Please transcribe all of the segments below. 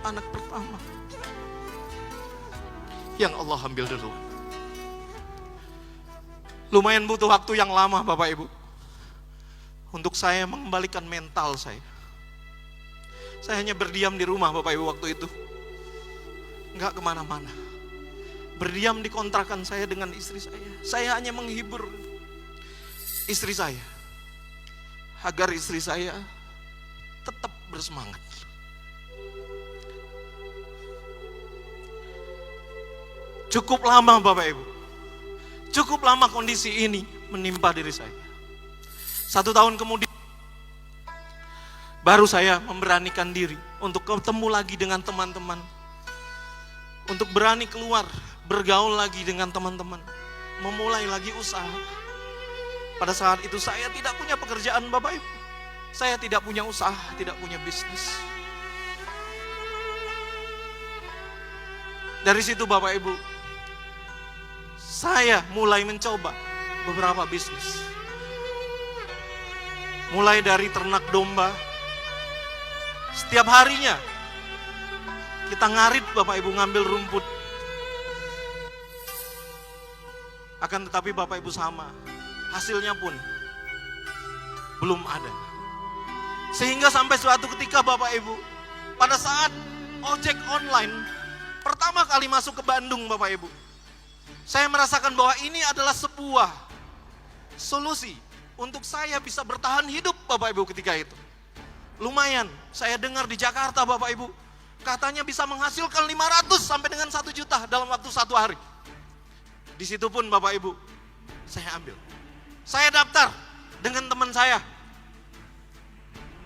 anak pertama yang Allah ambil duluan. Lumayan butuh waktu yang lama Bapak Ibu untuk saya mengembalikan mental saya. Saya hanya berdiam di rumah Bapak Ibu waktu itu, nggak kemana-mana. Berdiam di kontrakan saya dengan istri saya. Saya hanya menghibur istri saya agar istri saya tetap bersemangat. Cukup lama Bapak Ibu, cukup lama kondisi ini menimpa diri saya. 1 tahun kemudian baru saya memberanikan diri untuk ketemu lagi dengan teman-teman, untuk berani keluar, bergaul lagi dengan teman-teman, memulai lagi usaha. Pada saat itu saya tidak punya pekerjaan Bapak Ibu, saya tidak punya usaha, tidak punya bisnis. Dari situ Bapak Ibu, saya mulai mencoba beberapa bisnis. Mulai dari ternak domba. Setiap harinya kita ngarit Bapak Ibu, ngambil rumput. Akan tetapi Bapak Ibu sama, hasilnya pun belum ada. Sehingga sampai suatu ketika Bapak Ibu, pada saat ojek online pertama kali masuk ke Bandung Bapak Ibu, saya merasakan bahwa ini adalah sebuah solusi untuk saya bisa bertahan hidup Bapak Ibu ketika itu. Lumayan, saya dengar di Jakarta Bapak Ibu, katanya bisa menghasilkan 500 sampai dengan 1 juta dalam waktu 1 hari. Di situ pun Bapak Ibu, saya ambil. Saya daftar dengan teman saya.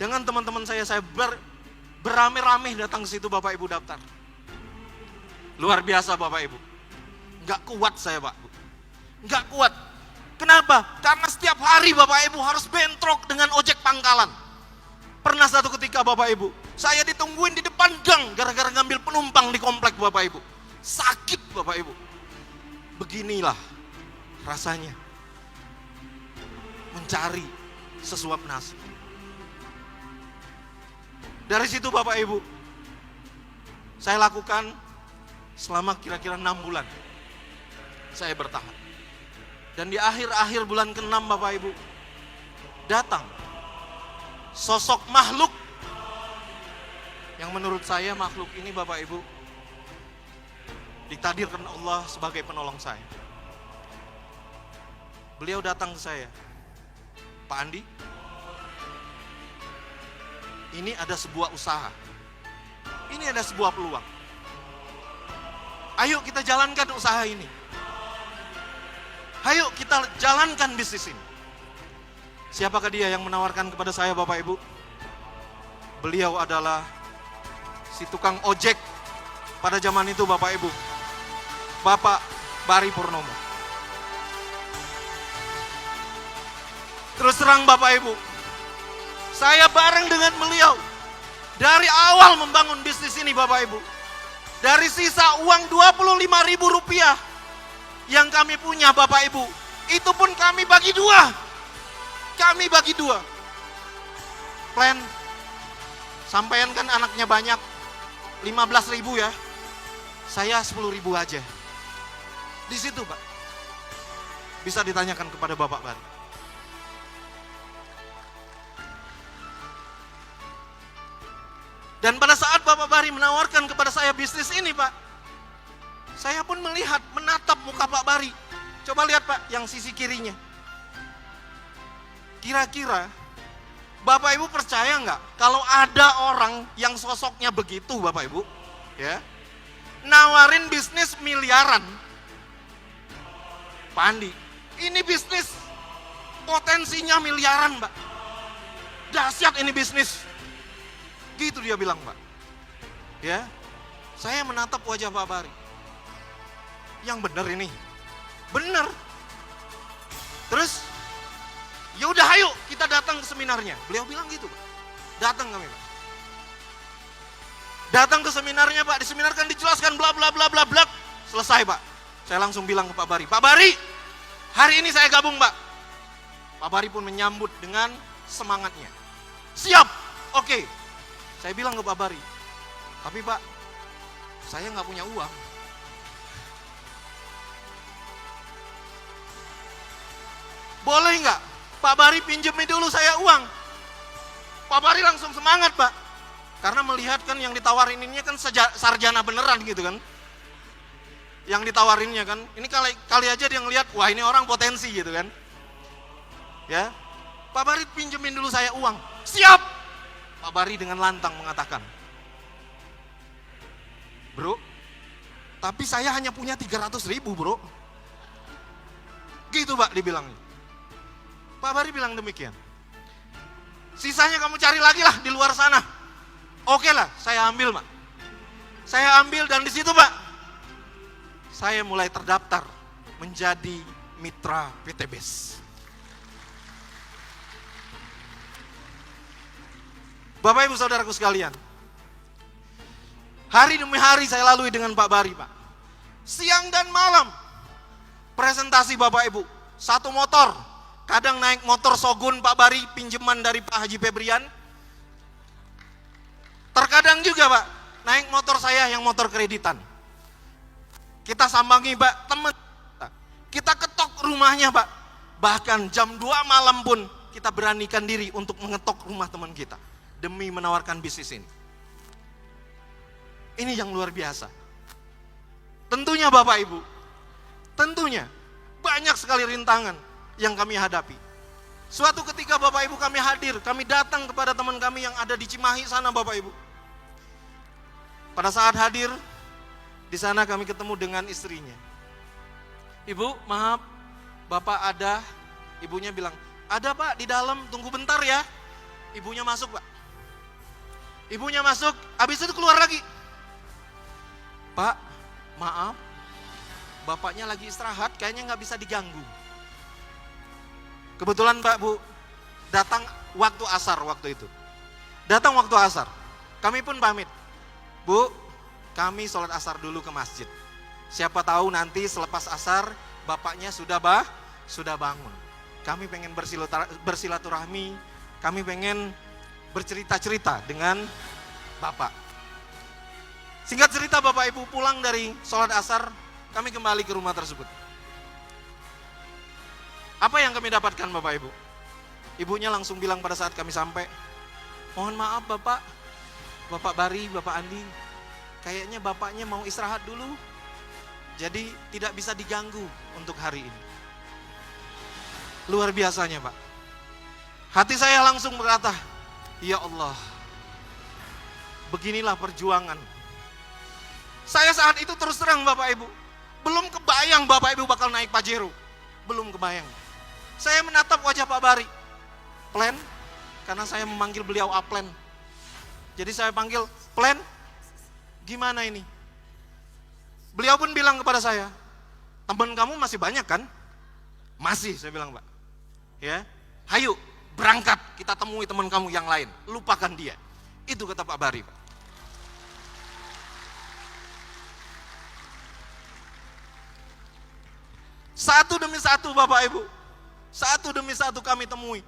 Dengan teman-teman saya beramai-ramai datang ke situ Bapak Ibu daftar. Luar biasa Bapak Ibu. Nggak kuat saya Pak, nggak kuat. Kenapa? Karena setiap hari Bapak Ibu harus bentrok dengan ojek pangkalan. Pernah satu ketika Bapak Ibu, saya ditungguin di depan gang gara-gara ngambil penumpang di komplek Bapak Ibu. Sakit Bapak Ibu. Beginilah rasanya mencari sesuap nasi. Dari situ Bapak Ibu, saya lakukan selama kira-kira 6 bulan. Saya bertahan. Dan di akhir-akhir bulan ke-6 Bapak Ibu, datang sosok makhluk yang menurut saya makhluk ini Bapak Ibu ditakdirkan Allah sebagai penolong saya. Beliau datang ke saya, Pak Andi, ini ada sebuah usaha, ini ada sebuah peluang. Ayo kita jalankan usaha ini. Ayo kita jalankan bisnis ini. Siapakah dia yang menawarkan kepada saya Bapak Ibu? Beliau adalah si tukang ojek pada zaman itu Bapak Ibu, Bapak Bari Purnomo. Terus terang Bapak Ibu, saya bareng dengan beliau dari awal membangun bisnis ini Bapak Ibu. Dari sisa uang Rp25.000 yang kami punya Bapak Ibu, itu pun kami bagi 2. Kami bagi 2. Plan, sampean kan anaknya banyak, 15.000 ya, saya 10.000 aja. Di situ Pak, bisa ditanyakan kepada Bapak Bari. Dan pada saat Bapak Bari menawarkan kepada saya bisnis ini Pak, saya pun melihat, menatap muka Pak Bari. Coba lihat Pak, yang sisi kirinya. Kira-kira Bapak Ibu percaya nggak kalau ada orang yang sosoknya begitu Bapak Ibu, ya, nawarin bisnis miliaran? Pak Andi, ini bisnis potensinya miliaran Pak. Dahsyat ini bisnis. Gitu dia bilang Pak. Ya, saya menatap wajah Pak Bari. Yang benar ini, benar. Terus, ya udah ayo kita datang ke seminarnya. Beliau bilang gitu Pak. Datang kami Pak. Datang ke seminarnya Pak, di seminar kan dijelaskan bla bla bla bla bla. Selesai Pak. Saya langsung bilang ke Pak Bari, Pak Bari, hari ini saya gabung Pak. Pak Bari pun menyambut dengan semangatnya. Siap, oke. Saya bilang ke Pak Bari, Tapi Pak, saya nggak punya uang. Boleh nggak Pak Bari pinjemin dulu saya uang? Pak Bari langsung semangat Pak. Karena melihat kan yang ditawarin ini kan sarjana beneran gitu kan. Yang ditawarinnya kan, ini kali aja dia ngelihat, wah ini orang potensi gitu kan. Ya, Pak Bari pinjemin dulu saya uang. Siap! Pak Bari dengan lantang mengatakan, bro, tapi saya hanya punya 300.000 bro. Gitu Pak dibilangnya. Pak Bari bilang demikian. Sisanya kamu cari lagi lah di luar sana. Oke lah, saya ambil Pak. Saya ambil dan di situ Pak, saya mulai terdaftar menjadi mitra PT BES. Bapak Ibu Saudaraku sekalian, hari demi hari saya lalui dengan Pak Bari Pak. Siang dan malam presentasi Bapak Ibu, satu motor, kadang naik motor Shogun Pak Bari pinjaman dari Pak Haji Febrian. Terkadang juga Pak, naik motor saya yang motor kreditan. Kita sambangi Pak, teman. Kita ketok rumahnya Pak. Bahkan jam 2 malam pun kita beranikan diri untuk mengetok rumah teman kita. Demi menawarkan bisnis ini. Ini yang luar biasa. Tentunya Bapak Ibu, tentunya banyak sekali rintangan yang kami hadapi. Suatu ketika Bapak Ibu kami hadir, kami datang kepada teman kami yang ada di Cimahi sana Bapak Ibu. Pada saat hadir, di sana kami ketemu dengan istrinya. Ibu, maaf, Bapak ada? Ibunya bilang, ada Pak di dalam, tunggu bentar ya. Ibunya masuk Pak. Ibunya masuk, habis itu keluar lagi. Pak, maaf, Bapaknya lagi istirahat, kayaknya nggak bisa diganggu. Kebetulan Pak Bu, datang waktu asar waktu itu. Datang waktu asar, kami pun pamit. Bu, kami sholat asar dulu ke masjid. Siapa tahu nanti selepas asar bapaknya sudah bangun. Kami pengen bersilaturahmi, kami pengen bercerita-cerita dengan bapak. Singkat cerita Bapak Ibu pulang dari sholat asar, kami kembali ke rumah tersebut. Apa yang kami dapatkan Bapak Ibu? Ibunya langsung bilang pada saat kami sampai, mohon maaf Bapak Bari, Bapak Andi, kayaknya bapaknya mau istirahat dulu, jadi tidak bisa diganggu untuk hari ini. Luar biasanya Pak. Hati saya langsung berkata, ya Allah, beginilah perjuangan. Saya saat itu terus terang Bapak Ibu, belum kebayang Bapak Ibu bakal naik Pajero. Belum kebayang. Saya menatap wajah Pak Bari. Plan, karena saya memanggil beliau Aplen. Jadi saya panggil, Plan, gimana ini? Beliau pun bilang kepada saya, teman kamu masih banyak kan? Masih, saya bilang Pak. Ya, hayu berangkat, kita temui teman kamu yang lain. Lupakan dia. Itu kata Pak Bari Pak. Satu demi satu Bapak Ibu, satu demi satu kami temui.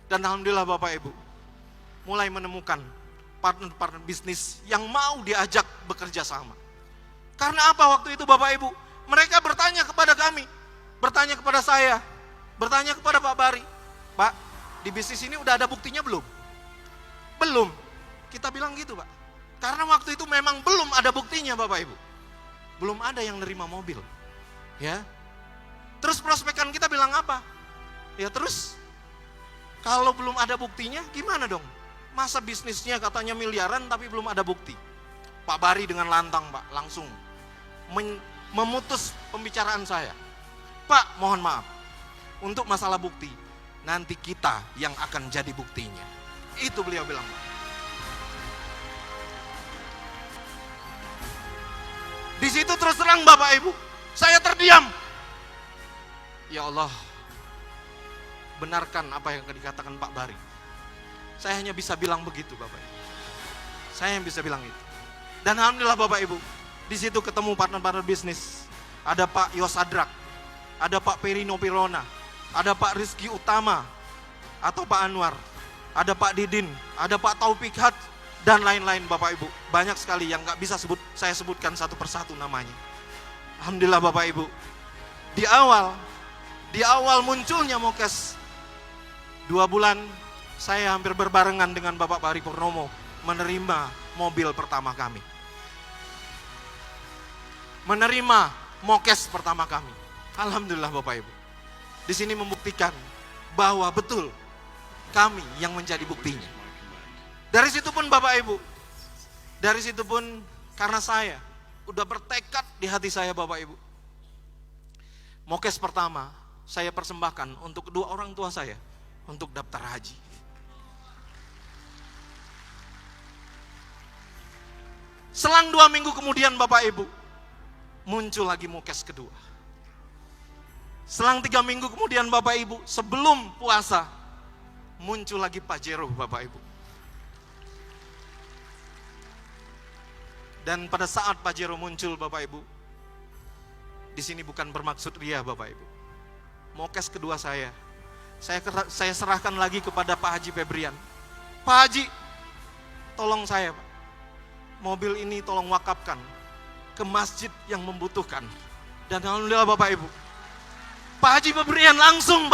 Dan alhamdulillah Bapak Ibu, mulai menemukan partner-partner bisnis yang mau diajak bekerja sama. Karena apa waktu itu Bapak Ibu? Mereka bertanya kepada kami, bertanya kepada saya, bertanya kepada Pak Bari, Pak, di bisnis ini udah ada buktinya belum? Belum. Kita bilang gitu Pak. Karena waktu itu memang belum ada buktinya Bapak Ibu. Belum ada yang nerima mobil. Ya. Terus prospekan kita bilang apa? Ya terus, kalau belum ada buktinya gimana dong? Masa bisnisnya katanya miliaran tapi belum ada bukti? Pak Bari dengan lantang Pak, langsung memutus pembicaraan saya. Pak, mohon maaf, untuk masalah bukti, nanti kita yang akan jadi buktinya. Itu beliau bilang Pak. Di situ terus terang Bapak Ibu, saya terdiam. Ya Allah, benarkan apa yang dikatakan Pak Bari. Saya hanya bisa bilang begitu Bapak Ibu. Saya yang bisa bilang itu. Dan alhamdulillah Bapak Ibu, di situ ketemu partner-partner bisnis. Ada Pak Yosadrak, ada Pak Perino Pirona, ada Pak Rizky Utama, atau Pak Anwar, ada Pak Didin, ada Pak Taufik Had, dan lain-lain Bapak Ibu. Banyak sekali yang gak bisa saya sebutkan satu persatu namanya. Alhamdulillah Bapak Ibu. Di awal munculnya Mokes, 2 bulan saya hampir berbarengan dengan Bapak Pari Purnomo menerima mobil pertama kami. Menerima Mokes pertama kami. Alhamdulillah Bapak Ibu. Di sini membuktikan bahwa betul kami yang menjadi buktinya. Dari situ pun Bapak Ibu, dari situ pun karena saya udah bertekad di hati saya Bapak Ibu. Mokes pertama saya persembahkan untuk kedua orang tua saya untuk daftar haji. Selang 2 minggu kemudian Bapak Ibu, muncul lagi Mokes kedua. Selang 3 minggu kemudian Bapak Ibu, sebelum puasa, muncul lagi Pajero Bapak Ibu. Dan pada saat Pajero muncul Bapak Ibu, di sini bukan bermaksud ria Bapak Ibu. Mokes kedua saya serahkan lagi kepada Pak Haji Febrian. Pak Haji, tolong saya Pak, mobil ini tolong wakafkan ke masjid yang membutuhkan. Dan alhamdulillah Bapak Ibu, Pak Haji Febrian langsung Pak